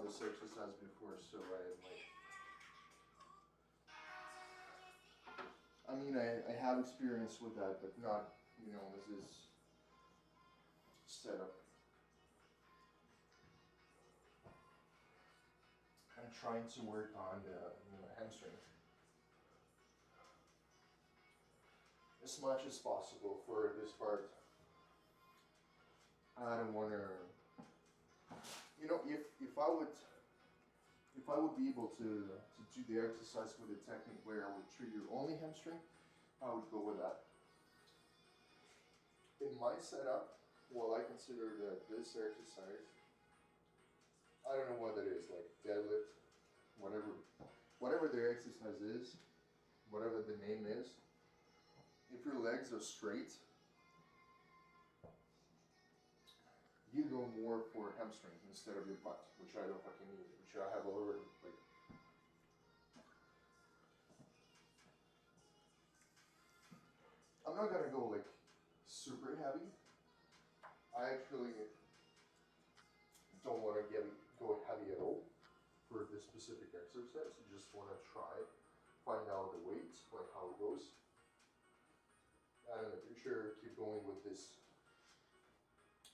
this exercise before, so I mean, I have experience with that, but not, you know, this is setup. I'm trying to work on the hamstring as much as possible for this part. I don't want to, you know, if I would be able to do the exercise with a technique where I would trigger only hamstring, I would go with that. In my setup, well, I consider that this exercise, I don't know what that is, like deadlift, whatever the exercise is, whatever the name is, if your legs are straight, you go more for hamstring instead of your butt, which I don't fucking need, which I have already, like. I'm not gonna go like super heavy. I actually don't want to go heavy at all for this specific exercise. I just want to try, find out the weight, like how it goes. And in the future, keep going with this.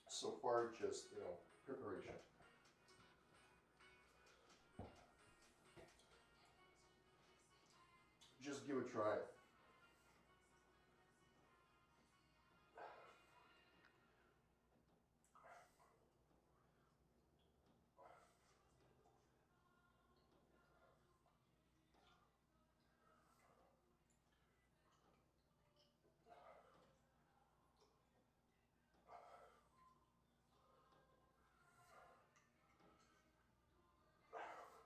So far, just, you know, preparation. Just give it a try.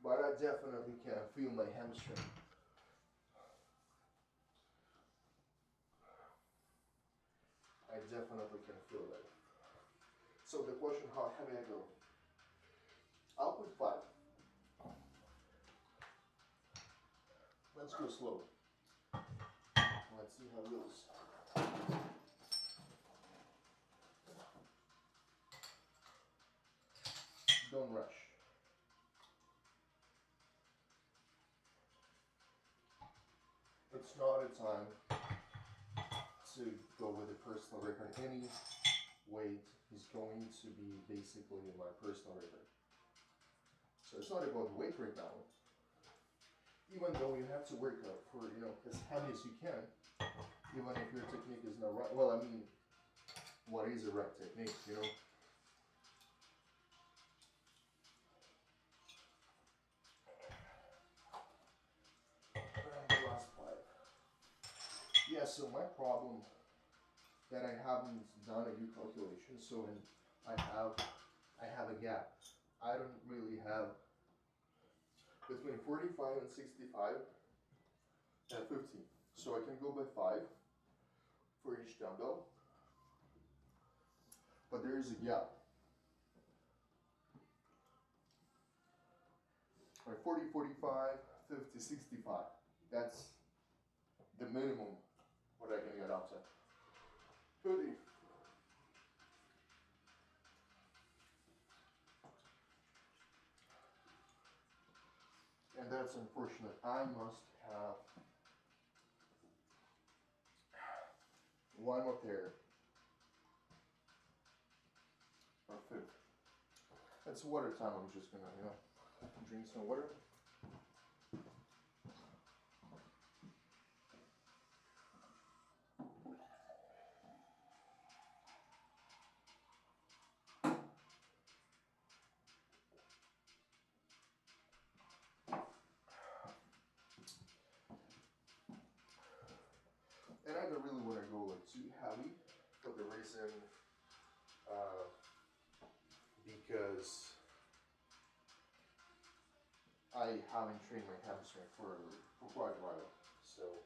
But I definitely can feel my hamstring. I definitely can feel that. So the question, how heavy I go? I'll put 5. Let's go slow. Let's see how it goes. Don't rush. It's not a time to go with a personal record. Any weight is going to be basically my personal record. So it's not about weight right now. Even though you have to work out for, you know, as heavy as you can, even if your technique is not right. Well, I mean, what is a right technique, you know? And the last 5. Yeah, so my problem that I haven't done a good calculation, so when I have a gap. I don't really have between 45 and 65 and 50. So I can go by 5 for each dumbbell, but there is a gap. Like 40, 45, 50, 65. That's the minimum what I can get up to. 30. And that's unfortunate. I must have one more pair or 50. It's water time. I'm just gonna, you know, drink some water. And I don't really want to go like too heavy for the reason because I haven't trained my hamstring for quite a while. So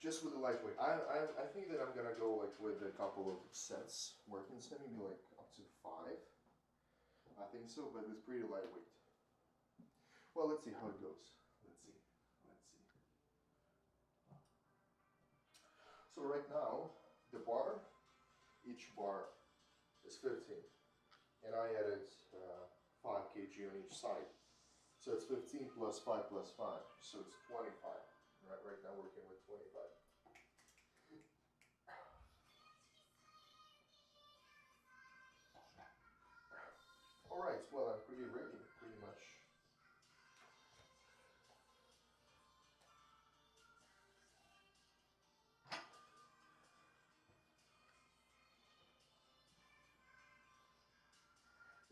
just with the lightweight, I think that I'm gonna go like with a couple of sets, working set, maybe like up to 5. I think so, but it's pretty lightweight. Well, let's see how it goes. Let's see. So right now, the bar, each bar is 15, and I added 5 side. So it's 15 plus 5 plus 5, so it's 25. Right now working with 25. Alright, well I'm pretty ready, pretty much.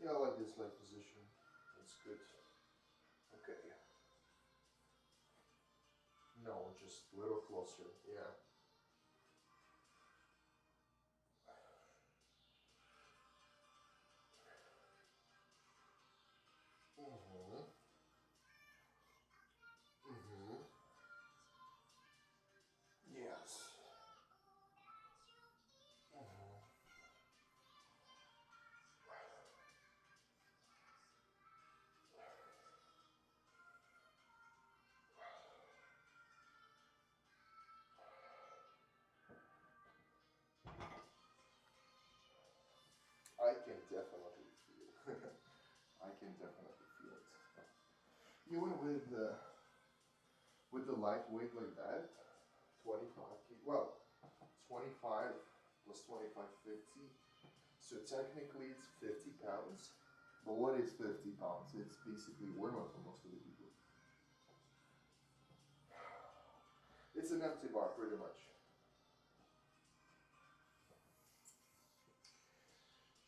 Yeah, I like this leg position. It's good. Okay. No, just a little closer. Yeah. Mm-hmm. Mm-hmm. Yes. Mm-hmm. I can definitely feel. I can definitely feel it. Even with the lightweight like that, 25 well, 25 plus 25, 50. So technically it's 50 pounds. But what is 50 pounds? It's basically warm up for most of the people. It's an empty bar pretty much.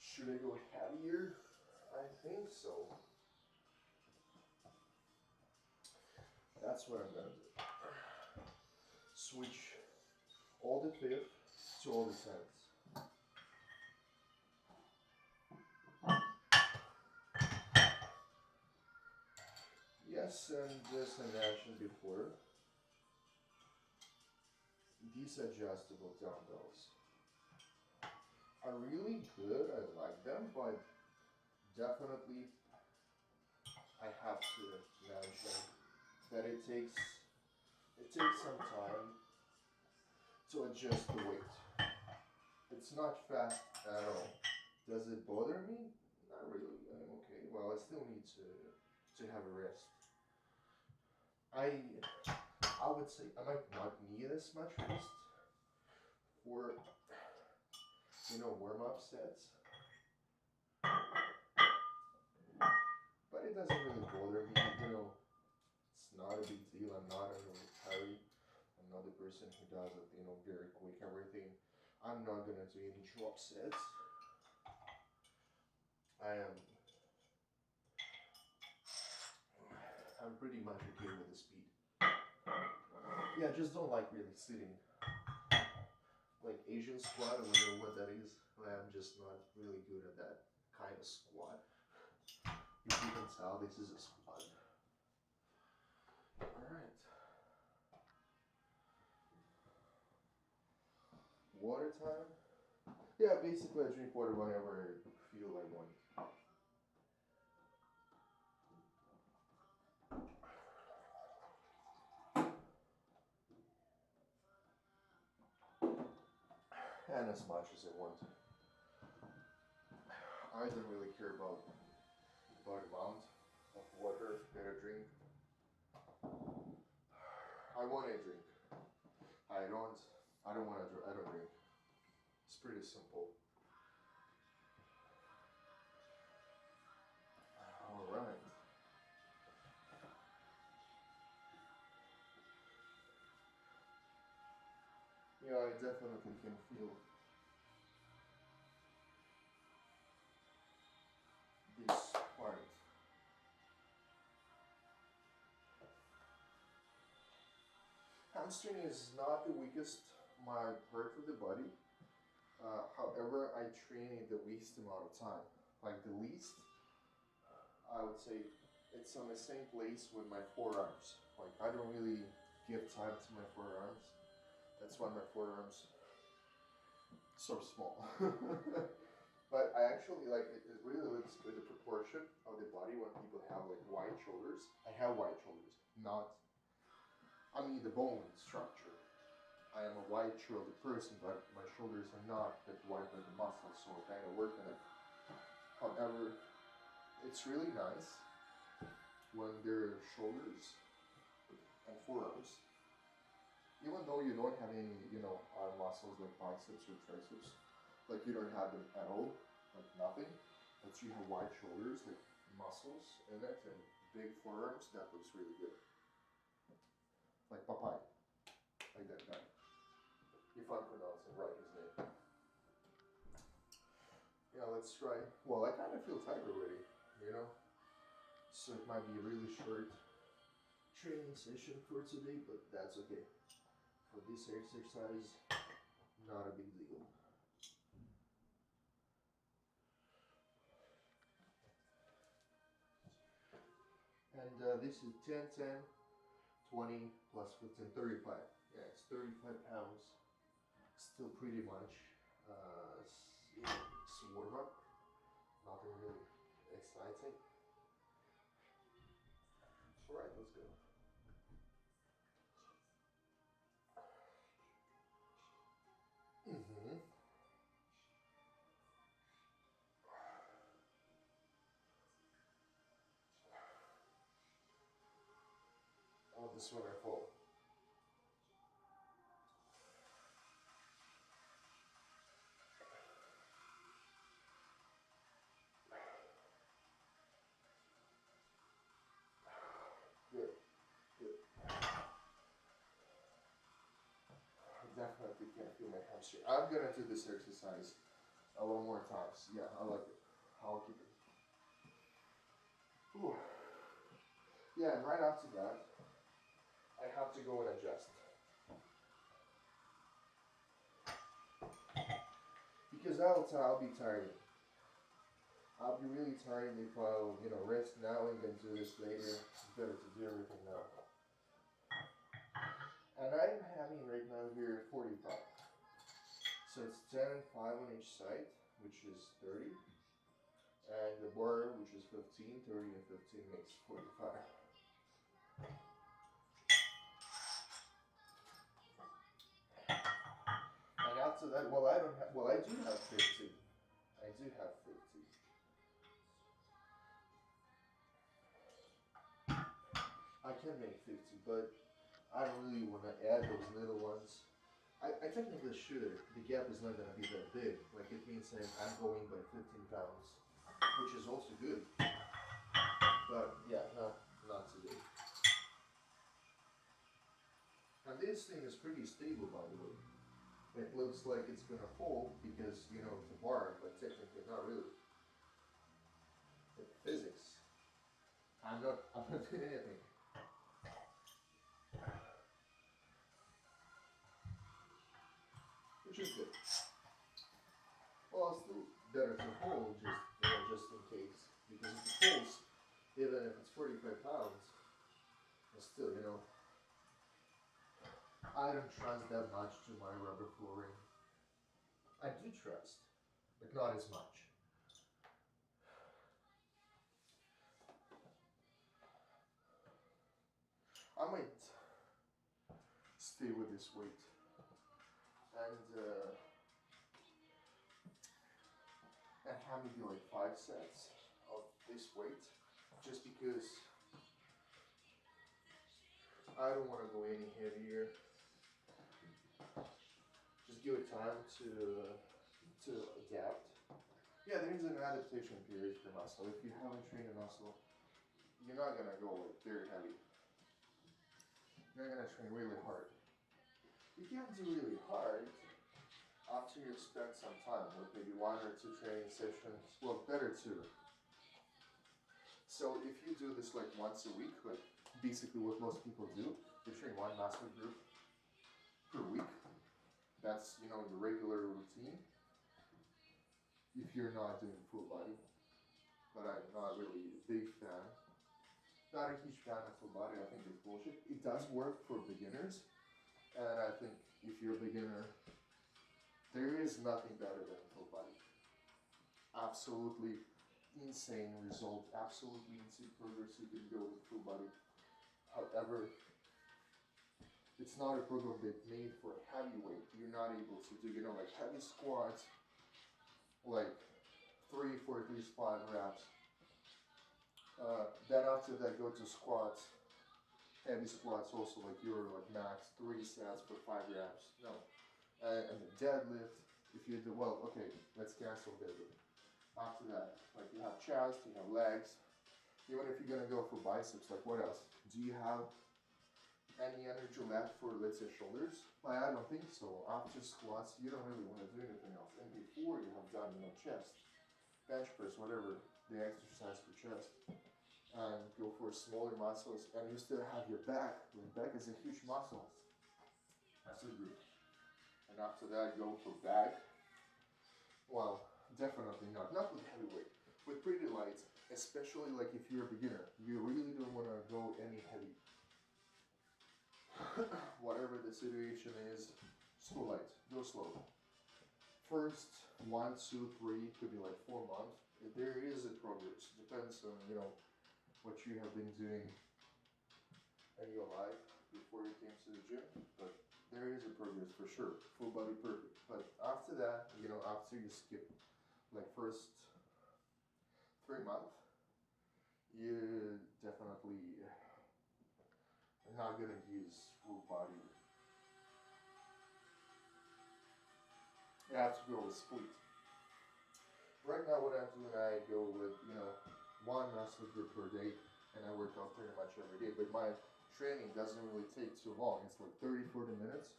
Should I go heavier? I think so. That's what I'm gonna do. Switch all the fifth to all the tenths. Yes, and just an action before. These adjustable dumbbells are really good. I like them, but definitely I have to mention that it takes some time to adjust the weight. It's not fast at all. Does it bother me? Not really. I'm okay. Well, I still need to have a rest. I would say I might not need as much rest for warm up sets, but it doesn't really bother me. It's not a big deal. I'm not in a hurry. I'm not the person who does it, very quick everything. I'm not gonna do any drop sets. I'm pretty much okay with the speed. Yeah, I just don't like really sitting. Like Asian squat, I don't know what that is. I'm just not really good at that kind of squat. If you can tell, this is a squat. Alright. Water time? Yeah, basically I drink water whenever I feel like one. And as much as I want. I don't really care about amount of water that I drink. I want to drink. I don't want to drink. I don't drink. It's pretty simple. All right. Yeah, I definitely can feel this part. Hamstring is not the weakest my part of the body. However, I train it the least amount of time. Like the least, I would say it's on the same place with my forearms. Like I don't really give time to my forearms. That's why my forearms so small. But I actually like it. It really looks good, the proportion of the body when people have like wide shoulders. I have wide shoulders, not. I mean the bone structure. I am a wide-shouldered person, but my shoulders are not that wide by the muscles, so I kind of work on it. However, it's really nice. when their shoulders and forearms, even though you don't have any, arm muscles like biceps or triceps, like you don't have them at all, like nothing, but you have wide shoulders, like muscles in it, and big forearms, that looks really good. Like Popeye, like that guy. If I'm pronouncing right his name. Yeah, let's try. Well, I kind of feel tired already, so it might be a really short training session for today, but that's okay. For this exercise, not a big deal. And this is 10, 10, 20 plus 15, 35. Yeah, it's 35 pounds. Still pretty much it's warm up. Nothing really exciting. Alright, let's go. Oh, this one I fall. Good, good. I definitely can't feel my hamstring. I'm gonna do this exercise a lot more times. Yeah, I like it. I'll keep it. Ooh. Yeah, and right after that, I have to go and adjust. Because I'll be tired. I'll be really tired if I'll, rest now and then do this later. It's better to do everything now. And I'm having right now here 45. So it's 10 and 5 on each side, which is 30. And the bar, which is 15, 30 and 15 makes 45. And after that, I do have 50. I do have 50. I can make 50, but I don't really want to add those little ones. I technically should. The gap is not going to be that big. Like it means that I'm going by 15 pounds, which is also good. But yeah, not today. And this thing is pretty stable, by the way. It looks like it's going to fall because, it's a bar, but technically not really. It's physics. I'm not doing anything. Which is good. Well, it's still better to hold just in case. Because if it falls, even if it's 45 pounds, it's still, I don't trust that much to my rubber flooring. I do trust, but not as much. I might stay with this weight and have maybe like 5 sets of this weight, just because I don't want to go any heavier. Just give it time to adapt. Yeah, there is an adaptation period for muscle. If you haven't trained a muscle, you're not gonna go like very heavy. You're gonna train really hard. You can do really hard after you've spent some time with maybe 1 or 2 training sessions. Well, better 2. So if you do this like once a week, like basically what most people do, they train 1 muscle group per week. That's, your regular routine. If you're not doing full body. But I'm not really a big fan. Not a huge fan of full body. I think it's bullshit. It does work for beginners. And I think if you're a beginner, there is nothing better than full body. Absolutely insane result. Absolutely insane progress you can go with full body. However, it's not a program that's made for heavyweight. You're not able to do, like heavy squats, like 3 for at least 5 reps. Then after that, go to squats. Heavy squats also, like your like max 3 sets for 5 reps. No. And the deadlift, if you do, well, okay, let's cancel deadlift. After that, like you have chest, you have legs. Even if you're gonna go for biceps, like what else? Do you have any energy left for, let's say, shoulders? Like, I don't think so. After squats, you don't really want to do anything else. And before you have done, you know, chest, bench press, whatever the exercise for chest, and go for smaller muscles, and you still have your back. Your back is a huge muscle. That's a group. And after that, go for back. Well, definitely not with heavyweight, with pretty light, especially like if you're a beginner. You really don't want to go any heavy. Whatever the situation is, so light, go slow. First 1, 2, 3, could be like 4 months. There is a progress. Depends on, you know, what you have been doing in your life before you came to the gym, but there is a progress for sure. Full body perfect. But after that, you know, after you skip like first 3 months, you definitely are not gonna use full body. You have to go with split. Right now what I'm doing, I go with, you know, 1 muscle group per day, and I work out pretty much every day, but my training doesn't really take too long. It's like 30-40 minutes.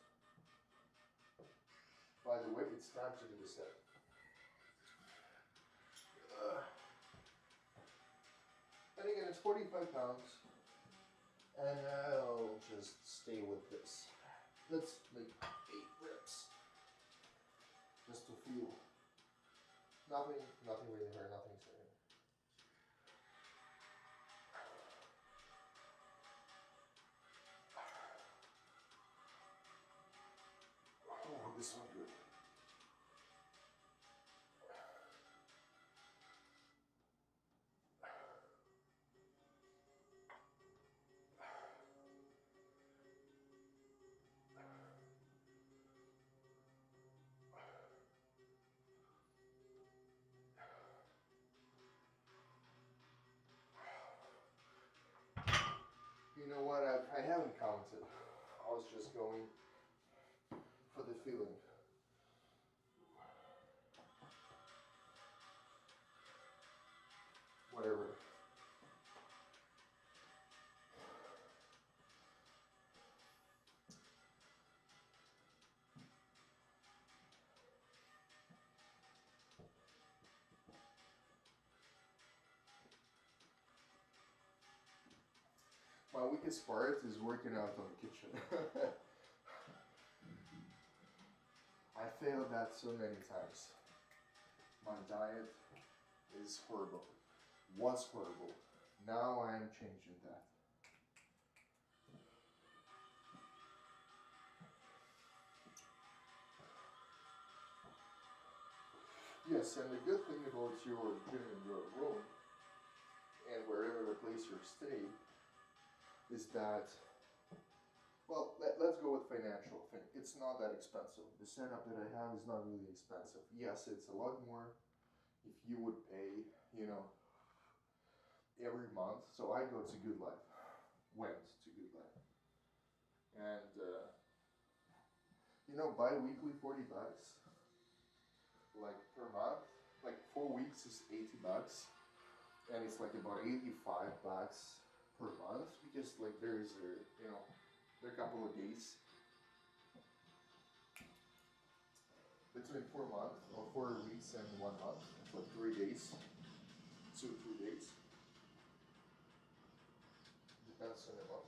By the way, it's time to do the set. And again, it's 45 pounds, and I'll just stay with this. Let's make 8 reps, just to feel. Nothing really hurt, nothing saying. Oh, this one good. You know what, I haven't counted. I was just going for the feeling. Whatever. My weakest part is working out on the kitchen. I failed that so many times. My diet is horrible. Was horrible. Now I am changing that. Yes, and the good thing about your gym in your room, and wherever the place you stay, is that, well, let's go with financial thing. It's not that expensive. The setup that I have is not really expensive. Yes, it's a lot more if you would pay, you know, every month. So I go to Good Life, went to Good Life, and you know, bi-weekly 40 bucks, like per month, like 4 weeks is 80 bucks, and it's like about 85 bucks per month, because like there's a, you know, there are a couple of days between 4 months or 4 weeks and 1 month. It's like 3 days, 2 or 3 days, depends on the month.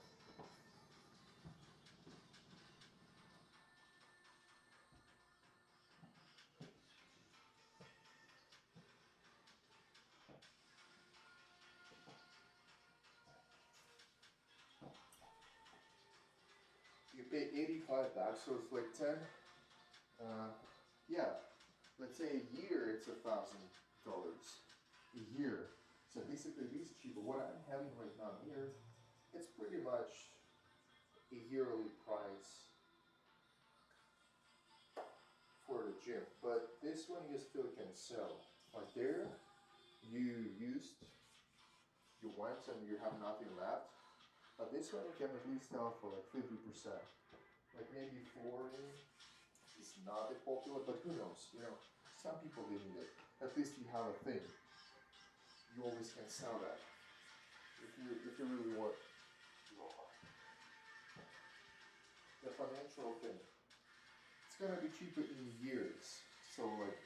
You pay 85 bucks, so it's like 10. Yeah, let's say a year it's $1,000 a year. So basically, this is cheaper. What I'm having right now here, it's pretty much a yearly price for the gym. But this one you still can sell. Like there, you used you went and you have nothing left. But this one you can at least tell for like 50%. Like maybe 40 is not that popular, but who knows? You know, some people they need it. At least you have a thing. You always can sell that if you really want. The financial thing. It's gonna be cheaper in years. So like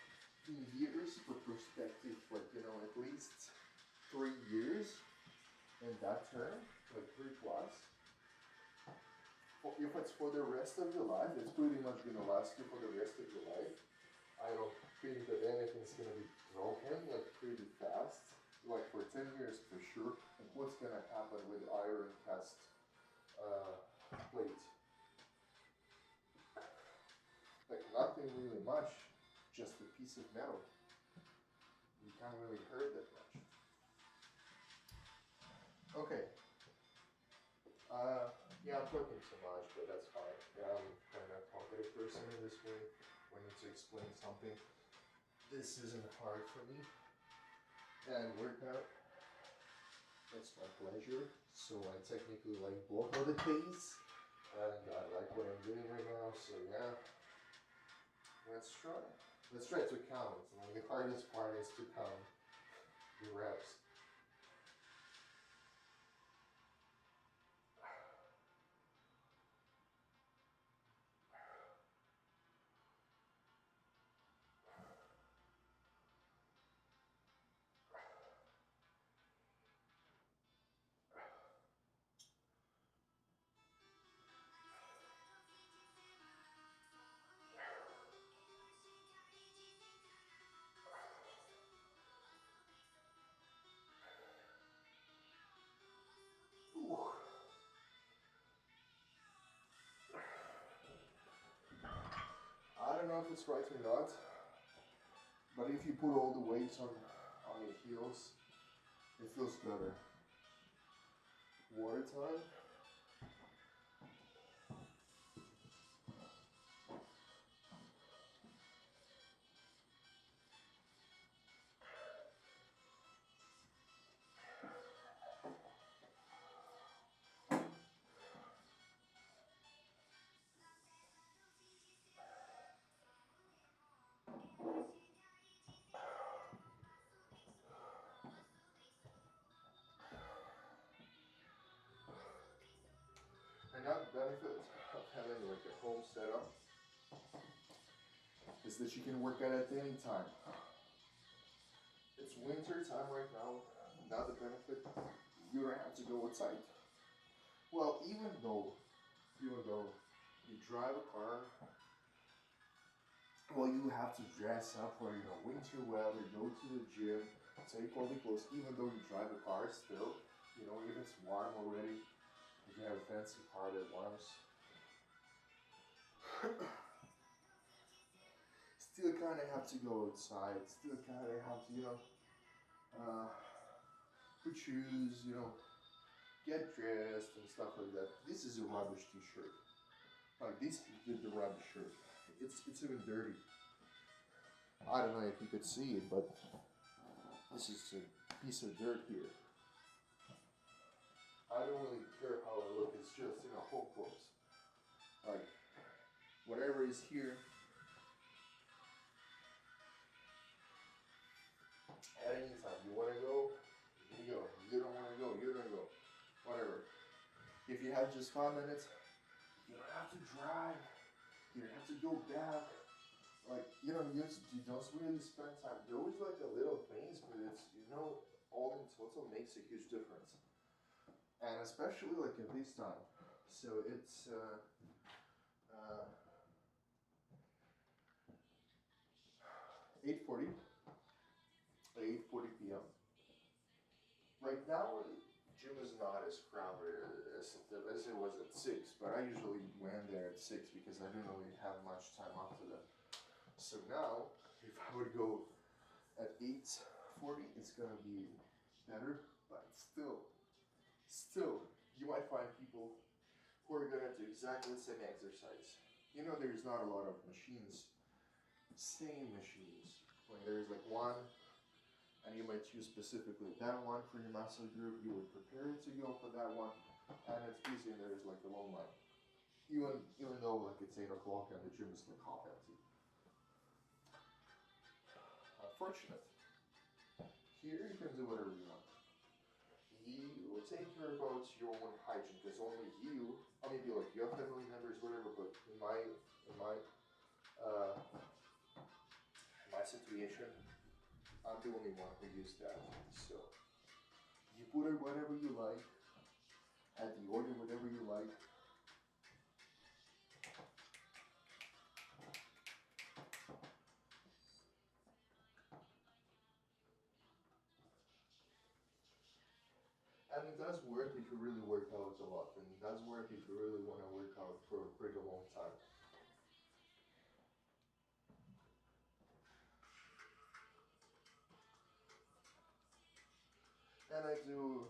in years, for perspective, like you know, at least 3 years in that term, like 3 plus. If it's for the rest of your life, it's pretty much gonna last you for the rest of your life. I don't think that anything's gonna be broken like pretty fast. Like for 10 years for sure. And what's gonna happen with iron cast plate? Like nothing really much, just a piece of metal. You can't really hurt that much. Okay. Yeah, I'm talking too much, but that's fine. Yeah, I'm kind of a talkative person in this way. When I need to explain something, this isn't hard for me. And workout, it's my pleasure. So I technically like both of the things. And I like what I'm doing right now, so yeah. Let's try. Let's try to count. And the hardest part is to count the reps. I don't know if it's right or not, but if you put all the weight on your heels, it feels better. Water time. Another benefit of having like a home setup is that you can work out at any time. It's winter time right now. Another benefit, you don't have to go outside. Well, even though you drive a car, well, you have to dress up for winter weather, go to the gym, take all the clothes. Even though you drive a car, still, if it's warm already, if you have a fancy car that warms. Still kind of have to go outside. Still kind of have to, put shoes, get dressed and stuff like that. This is a rubbish t-shirt. Like this is the rubbish shirt. It's even dirty. I don't know if you could see it, but this is a piece of dirt here. I don't really care how I look. It's just home clothes. Like whatever is here. At any time, you want to go, you go. You don't want to go, you don't go. Whatever. If you have just 5 minutes, you don't have to drive. You don't have to go back. Like, you don't really spend time. Those like the little things, but it's, all in total makes a huge difference. And especially like at this time. So it's, 8:40 p.m. Right now, gym is not as crowded as it was at 6, but I usually went there at 6 because I didn't really have much time after that. So now, if I would go at 8:40, it's gonna be better, but still, you might find people who are gonna do exactly the same exercise. There's not a lot of machines, same machines. Like there's like one and you might choose specifically that one for your muscle group. You would prepare it to go for that one, and it's busy and there's like a long line. Even though like it's 8 o'clock and the gym is like half empty. Unfortunate. Here you can do whatever you want. You take care about your own hygiene, because only you, or maybe like your family members, whatever. But in my situation, I'm the only one who used that. So you put it whatever you like, add the order whatever you like. And it does work if you really work out a lot, and it does work if you really want to work out for a pretty long time. And I do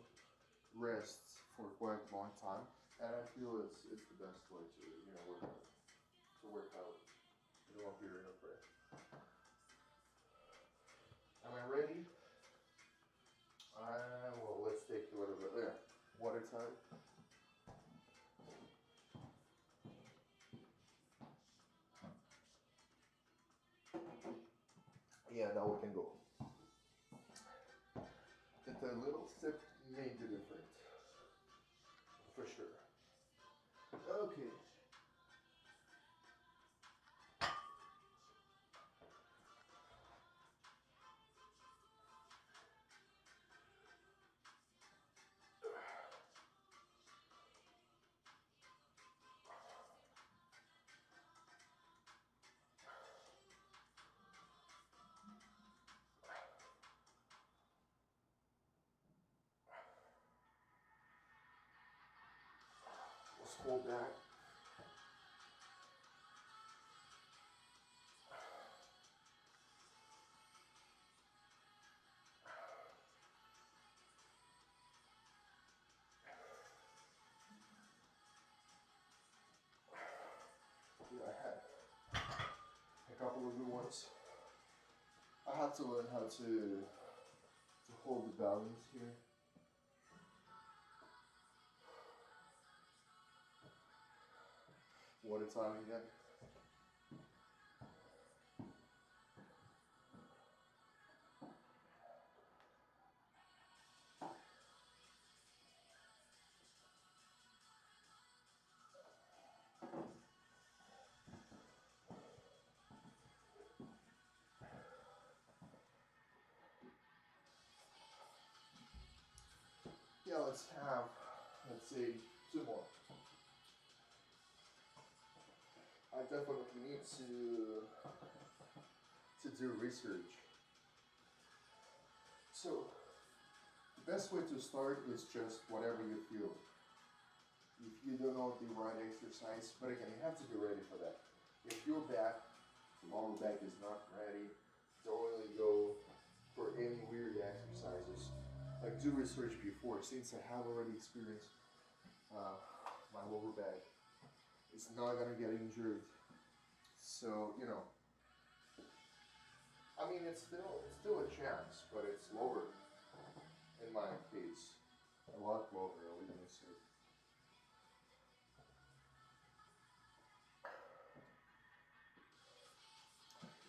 rests for quite a long time, and I feel it's the best way to work out in a long period of time. Am I ready? Well, let's take a little bit there. Water time. Yeah, now we can go. That a little step made the difference, for sure. Okay. Let's hold that. Yeah, I had a couple of good ones. I had to learn how to hold the balance here. Water time again. Yeah, let's say 2 more. I definitely need to do research. So, the best way to start is just whatever you feel. If you don't know the right exercise, but again, you have to be ready for that. If your lower back is not ready, don't really go for any weird exercises. Like, do research before, since I have already experienced my lower back. It's not gonna get injured. So, I mean, it's still a chance, but it's lower in my case. A lot lower, I would even say.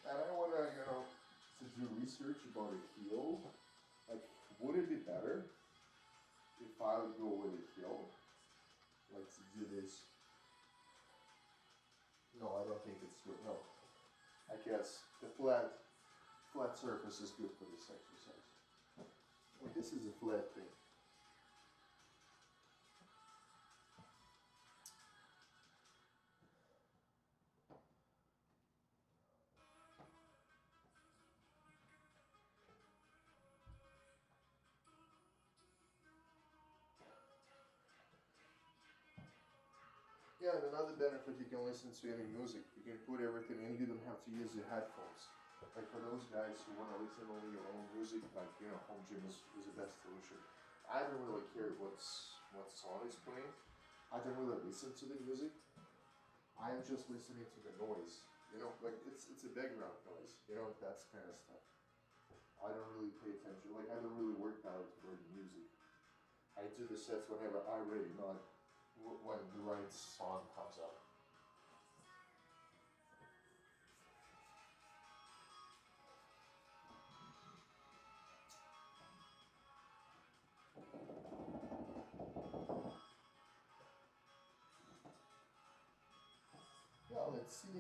And I wanna, to do research about a heel. Like, would it be better if I would go with a heel? Like, to do this? No, I don't think it's good. No. I guess the flat surface is good for this exercise. Like, this is a flat thing. Yeah, and another benefit, you can listen to any music. You can put everything in. You don't have to use your headphones. Like, for those guys who want to listen only your own music, like, home gym is the best solution. I don't really care what song is playing. I don't really listen to the music. I am just listening to the noise. Like, it's a background noise. That's kind of stuff. I don't really pay attention. Like, I don't really work out for the music. I do the sets whenever I'm ready, not when the right song comes up. Yeah, let's see.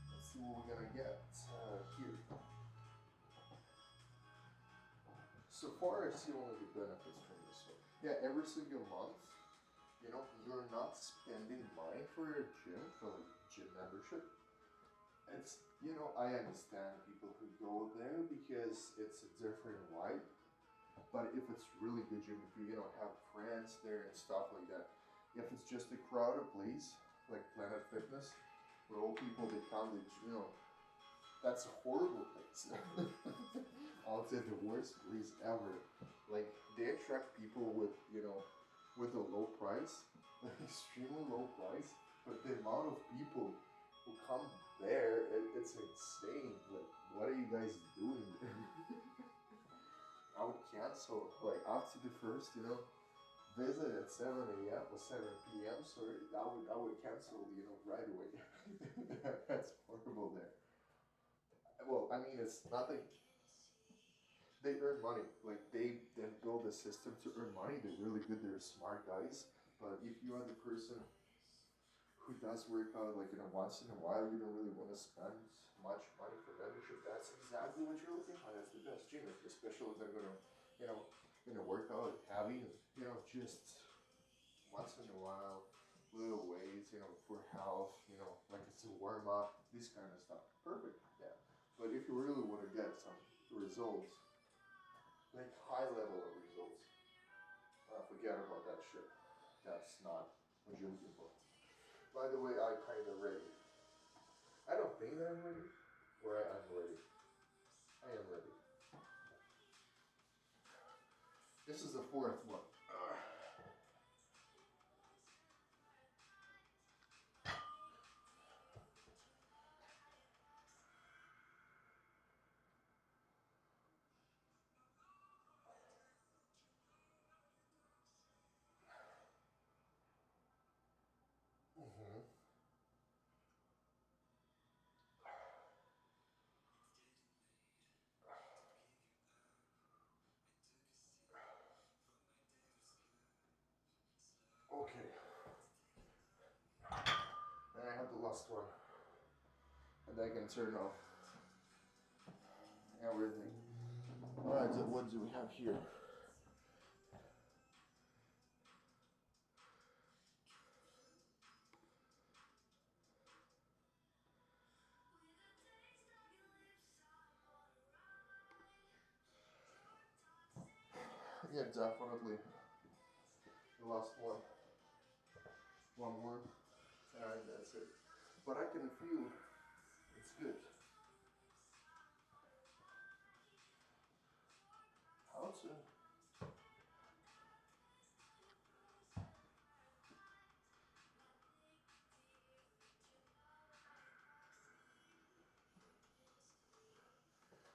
Let's see what we're gonna get here. So far, I see only the benefits from this one. Yeah, every single month, you know, you're not spending money for a gym, for like gym membership. It's, you know, I understand people who go there because it's a different vibe. But if it's really good gym, if you know have friends there and stuff like that, if it's just a crowded place like Planet Fitness, where all people they come, they, you know, that's a horrible place. I'll say the worst place ever. Like they attract people with you know with a low price, an extremely low price, but the amount of people who come there, it's insane. Like, what are you guys doing there? I would cancel like after the first, you know, visit at 7 a.m. or 7 p.m. Sorry, I would cancel, you know, right away. That's horrible there. Well, I mean, it's nothing. They earn money. Like they then build a system to earn money. They're really good. They're smart guys. But if you are the person who does work out like you know once in a while, you don't really want to spend much money for membership. That's exactly what you're looking for. That's the best gym, especially if they're gonna, you know, work out heavy and you know just once in a while, little weights, you know, for health, you know, like it's a warm up, this kind of stuff. Perfect, yeah. But if you really want to get some results, like high level of results, forget about that shit. That's not what you're looking for. By the way, I kind of ready. I don't think that I'm ready, or I'm ready. I am ready. This is the fourth one. Mm-hmm. Okay. And I have the last one. And I can turn off everything. Alright, so what do we have here? Yeah, definitely. The last one. One more. Alright, that's it. But I can feel it's good. How to?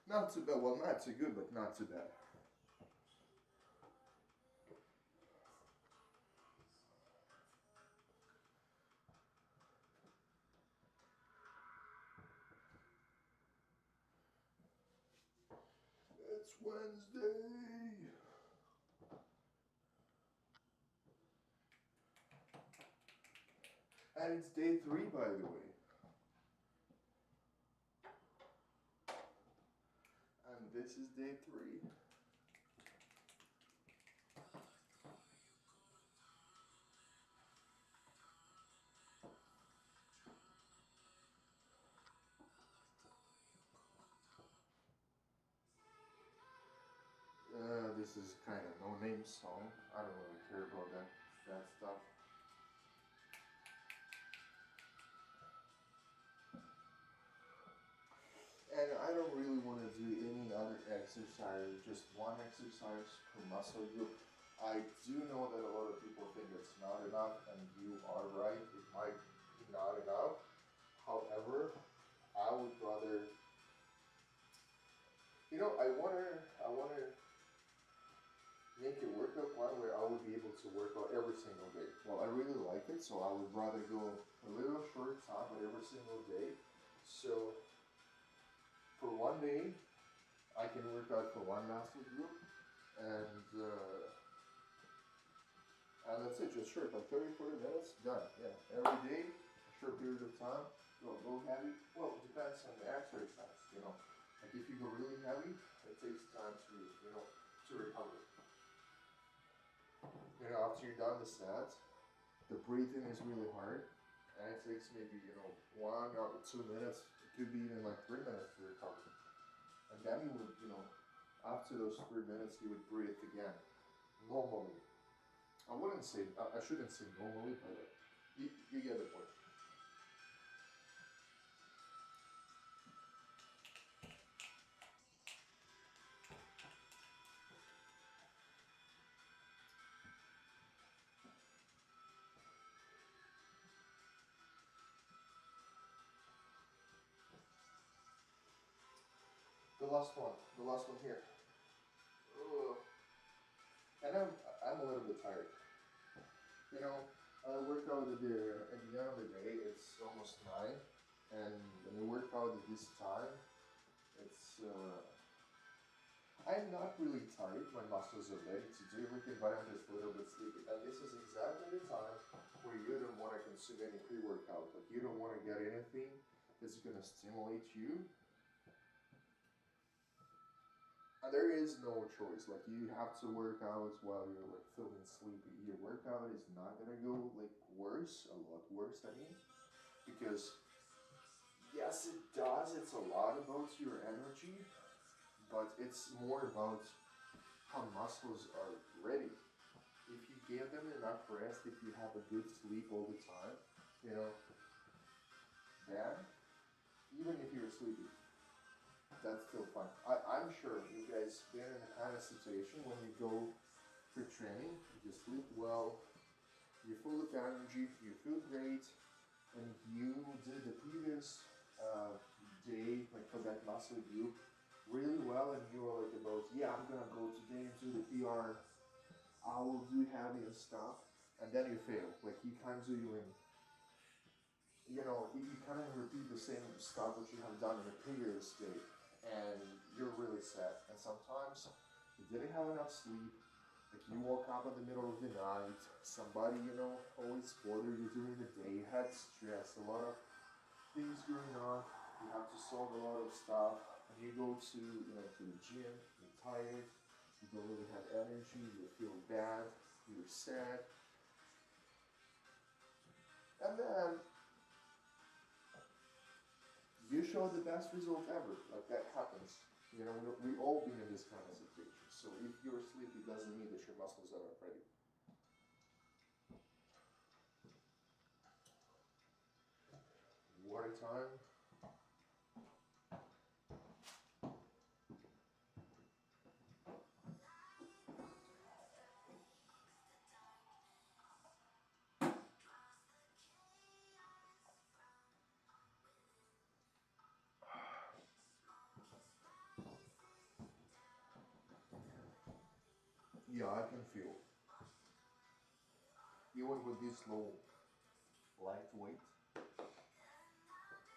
Not too bad. Well, not too good, but not too bad. It's Wednesday. And it's day 3, by the way. And this is day 3. This is kind of no-name song. I don't really care about that stuff. And I don't really want to do any other exercise, just one exercise per muscle group. I do know that a lot of people think it's not enough, and you are right, it might be not enough. However, I would rather You know, I wanna make a workout plan where I would be able to work out every single day. Well, I really like it, so I would rather go a little short time, but every single day. So for one day, I can work out for one muscle group, and and that's it, just short, like 30, 40 minutes, done. Yeah, every day, a short period of time, go heavy. Well, it depends on the exercise, you know. Like if you go really heavy, it takes time to, you know, to recover. You know, after you're done the set, the breathing is really hard, and it takes maybe, you know, 1 or 2 minutes, it could be even like 3 minutes to recover. And then you would, you know, after those 3 minutes, you would breathe again, normally. I wouldn't say, I shouldn't say normally, but you get the point. The last one here. Ugh. And I'm a little bit tired. You know, I work out at the end of the day, it's almost 9, and when you work out at this time, it's, I'm not really tired, my muscles are ready to do everything, but I'm just a little bit sleepy. And this is exactly the time where you don't want to consume any pre-workout. Like you don't want to get anything that's going to stimulate you. And there is no choice. Like you have to work out while you're like feeling sleepy. Your workout is not going to go like worse, a lot worse, I mean. Because yes, it does. It's a lot about your energy, but it's more about how muscles are ready. If you give them enough rest, if you have a good sleep all the time, you know, then even if you're sleepy, that's still fine. I'm sure you guys been in the kind of situation when you go for training, you sleep well, you're full of energy, you feel great, and you did the previous day, like for that muscle group, really well, and you are like about, yeah, I'm gonna go today and do the PR, I will do heavy and stuff, and then you fail. Like you can't do even, you know, you kind of repeat the same stuff which you have done in the previous day, and you're really sad. And sometimes you didn't have enough sleep. Like you woke up in the middle of the night, somebody, you know, always bothered you during the day, you had stress, a lot of things going on, you have to solve a lot of stuff, and you go to, you know, to the gym, you're tired, you don't really have energy, you feel bad, you're sad, and then you show the best result ever. Like that happens. You know, we all been in this kind of situation. So if you're sleepy, doesn't mean that your muscles are not ready. Water time. Yeah, I can feel. Even with this low light weight,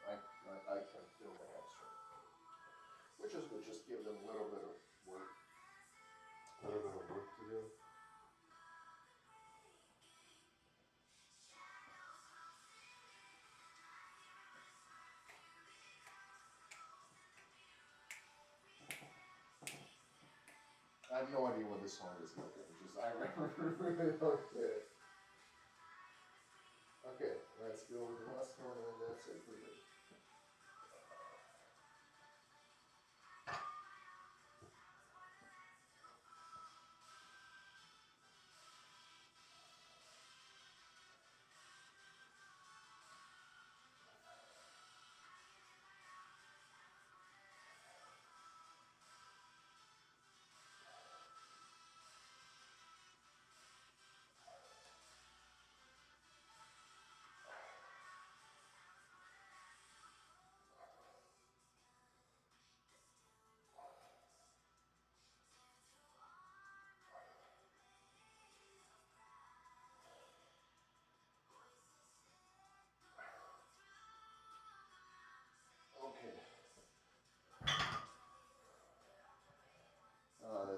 I can feel my hamstring. Which is good, just give them a little bit of work. A little bit of work to do. I have no idea what this song is like. Just I really don't get it. Okay, let's go with the last one and that's it for you.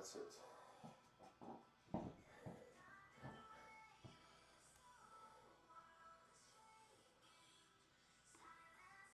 that's it.